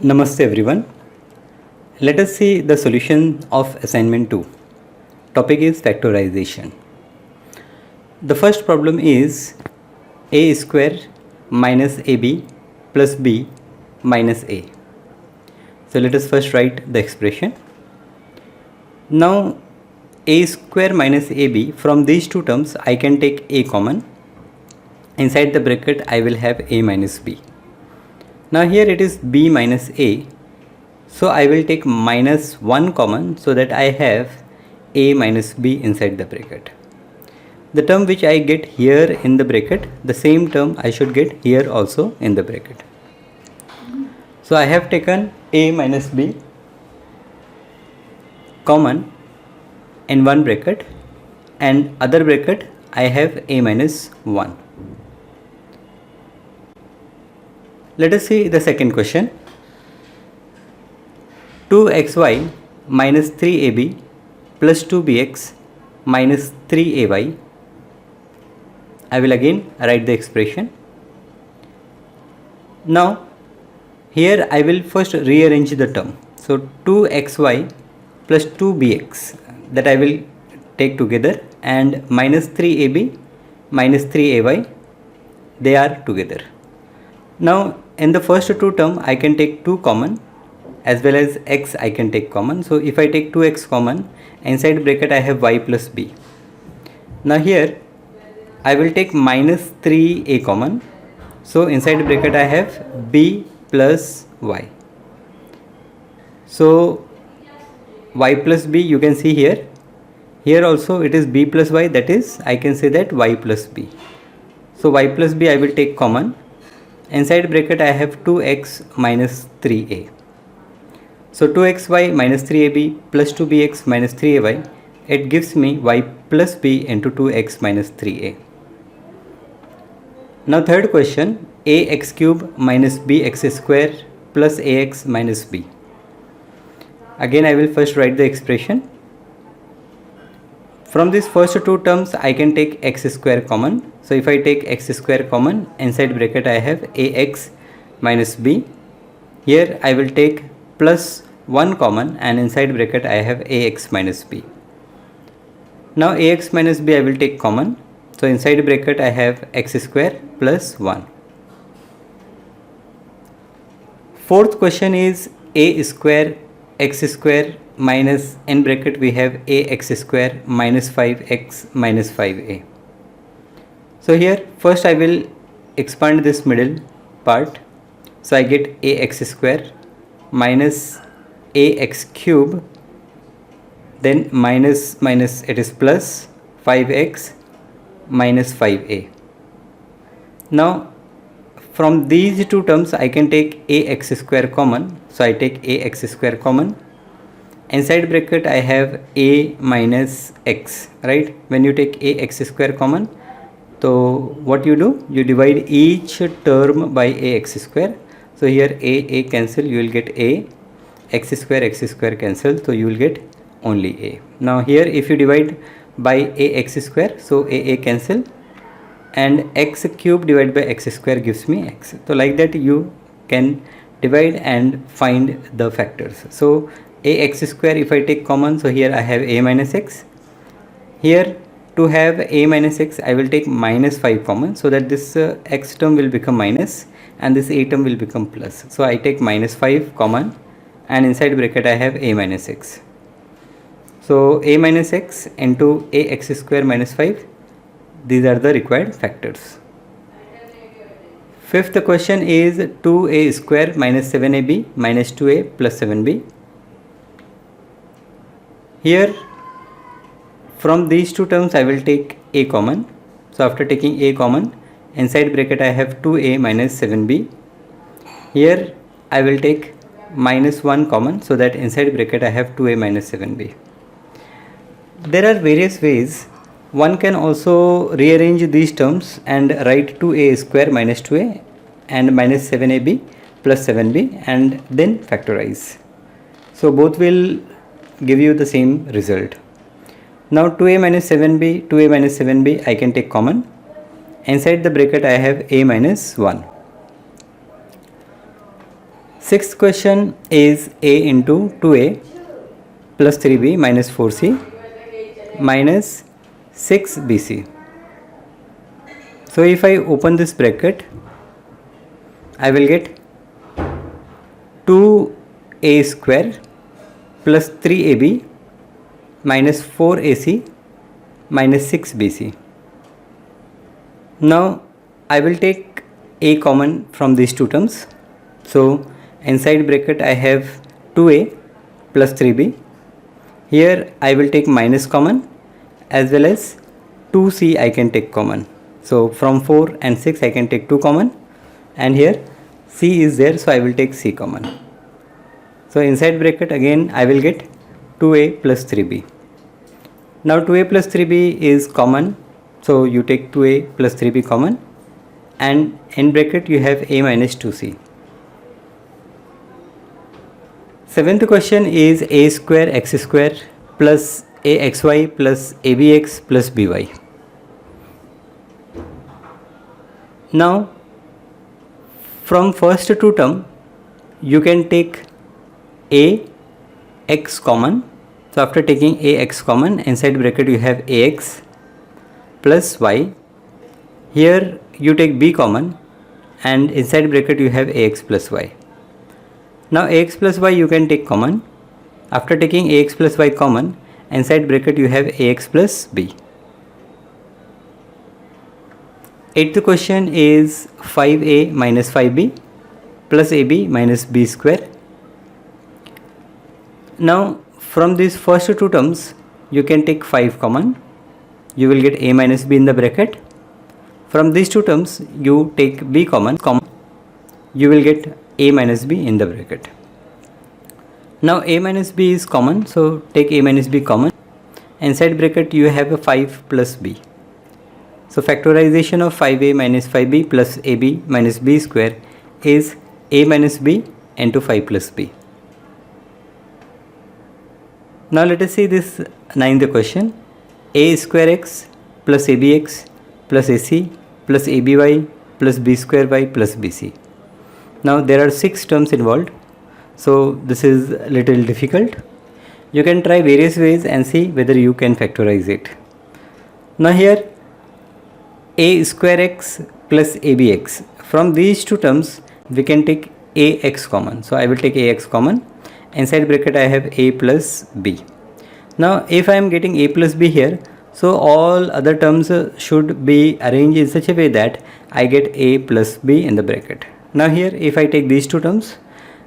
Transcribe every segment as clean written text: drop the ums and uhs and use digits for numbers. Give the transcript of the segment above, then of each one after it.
Namaste everyone. Let us see the solution of assignment 2. Topic is factorization. The first problem is a square minus ab plus b minus a. So let us first write the expression. Now a square minus ab, from these two terms I can take a common. Inside the bracket I will have a minus b. Now here it is b minus a, so I will take minus 1 common so that I have a minus b inside the bracket. The term which I get here in the bracket, the same term I should get here also in the bracket. So I have taken a minus b common in one bracket, and other bracket I have a minus 1. Let us see the second question. 2xy minus 3ab plus 2bx minus 3ay. I will again write the expression. Now here I will first rearrange the term. So 2xy plus 2bx, that I will take together, and minus 3ab minus 3ay, they are together. Now in the first two term I can take 2 common, as well as x I can take common. So if I take 2x common, inside bracket I have y plus b. Now here I will take minus 3a common, so inside bracket I have b plus y. So y plus b, you can see here. Here also it is b plus y, that is I can say that y plus b. So y plus b I will take common. Inside bracket I have 2x minus 3a. So 2xy minus 3ab plus 2bx minus 3ay, it gives me y plus b into 2x minus 3a. Now third question, ax cube minus bx square plus ax minus b. Again I will first write the expression. From these first two terms I can take x square common. So if I take x square common, inside bracket I have ax minus b. Here I will take plus 1 common, and inside bracket I have ax minus b. Now ax minus b I will take common. So inside bracket I have x square plus 1. Fourth question is a square x square minus, in bracket we have ax square minus 5x minus 5a. So here first I will expand this middle part. So I get ax square minus ax cube, then minus minus it is plus 5x minus 5a. Now from these two terms I can take ax square common. So I take ax square common. Inside bracket I have a minus x, right? When you take ax square common, so what you do, you divide each term by ax square. So here a cancel, you will get a, x square cancel, so you will get only a. Now here if you divide by ax square, so a cancel, and x cube divided by x square gives me x. So like that you can divide and find the factors. So ax square if I take common, so here I have a minus x. Here to have a minus x I will take minus 5 common, so that this x term will become minus and this a term will become plus. So I take minus 5 common, and inside bracket I have a minus x. So a minus x into ax square minus 5, these are the required factors. Fifth question is 2a square minus 7ab minus 2a plus 7b. Here from these two terms I will take a common. So after taking a common, inside bracket I have 2a minus 7b. Here I will take minus 1 common, so that inside bracket I have 2a minus 7b. There are various ways. One can also rearrange these terms and write 2a square minus 2a and minus 7ab plus 7b and then factorize. So both will give you the same result. Now 2a minus 7b I can take common. Inside the bracket I have a minus 1. Sixth question is a into 2a plus 3b minus 4c minus 6bc. So if I open this bracket, I will get 2a square plus 3ab minus 4ac minus 6bc. Now I will take a common from these two terms. So inside bracket I have 2a plus 3b. Here I will take minus common, as well as 2c I can take common. So from 4 and 6 I can take 2 common, and here c is there, so I will take c common. So inside bracket again I will get 2a plus 3b. Now 2a plus 3b is common, so you take 2a plus 3b common, and in bracket you have a minus 2c. Seventh question is a square x square plus axy plus abx plus by. Now from first two term you can take a x common. So after taking a x common, inside bracket you have ax plus y. Here you take b common, and inside bracket you have ax plus y. Now ax plus y you can take common. After taking ax plus y common, inside bracket you have ax plus b. Eighth question is 5a minus 5b plus ab minus b square. Now from these first two terms you can take 5 common. You will get a minus b in the bracket. From these two terms you take b common, you will get a minus b in the bracket. Now a minus b is common, so take a minus b common. Inside bracket you have a 5 plus b. So factorization of 5a minus 5b plus ab minus b square is a minus b into 5 plus b. Now let us see this ninth question. A square x plus abx plus ac plus aby plus b square y plus bc. Now there are 6 terms involved, so this is a little difficult. You can try various ways and see whether you can factorize it. Now here a square x plus abx, from these two terms we can take ax common. So I will take ax common. Inside bracket I have a plus b. Now if I am getting a plus b here, so all other terms should be arranged in such a way that I get a plus b in the bracket. Now here if I take these two terms,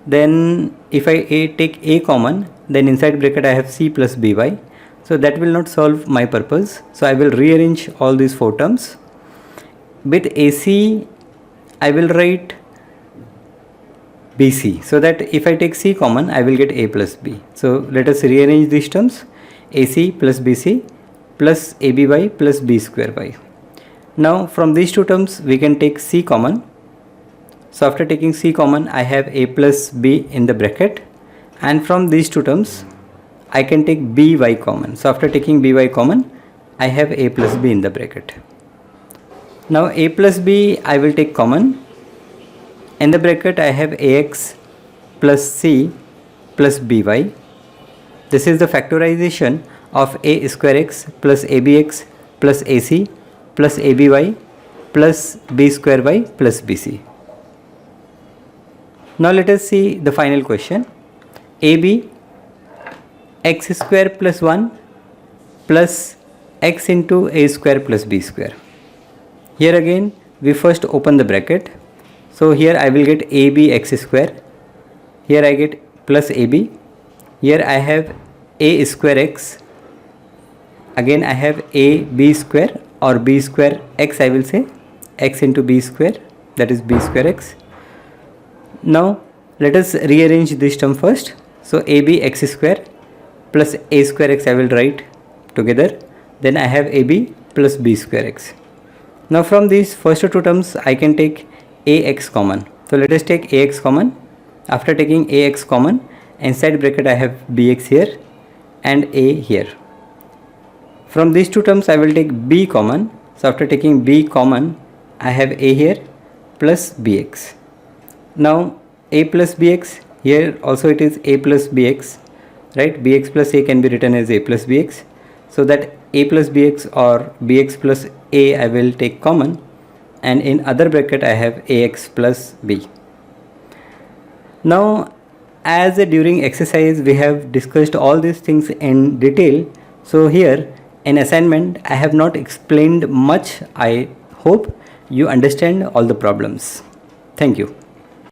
then if I take a common, then inside bracket I have c plus by. So that will not solve my purpose. So I will rearrange all these 4 terms. With ac I will write bc, so that if I take c common I will get a plus b. So let us rearrange these terms. AC plus BC plus ABY plus B square y. Now from these two terms we can take C common. So after taking C common I have A plus B in the bracket, and from these two terms I can take BY common. So after taking BY common I have A plus B in the bracket. Now A plus B I will take common. In the bracket I have AX plus C plus BY. This is the factorization of a square x plus abx plus ac plus aby plus b square y plus bc. Now let us see the final question. AB x square plus 1 plus x into a square plus b square. Here again we first open the bracket. So here I will get AB x square. Here I get plus AB. Here I have a square x. Again I have a b square or b square x, I will say x into b square, that is b square x. Now let us rearrange this term first. So AB x square plus a square x I will write together. Then I have AB plus b square x. Now from these first two terms I can take ax common. So let us take ax common. After taking ax common, inside bracket I have bx here and a here. From these two terms I will take b common. So after taking b common I have a here plus bx. Now a plus bx, here also it is a plus bx, right? Bx plus a can be written as a plus bx, so that a plus bx or bx plus a I will take common, and in other bracket I have ax plus b. Now as during exercise we have discussed all these things in detail, so here in assignment I have not explained much. I hope you understand all the problems. Thank you.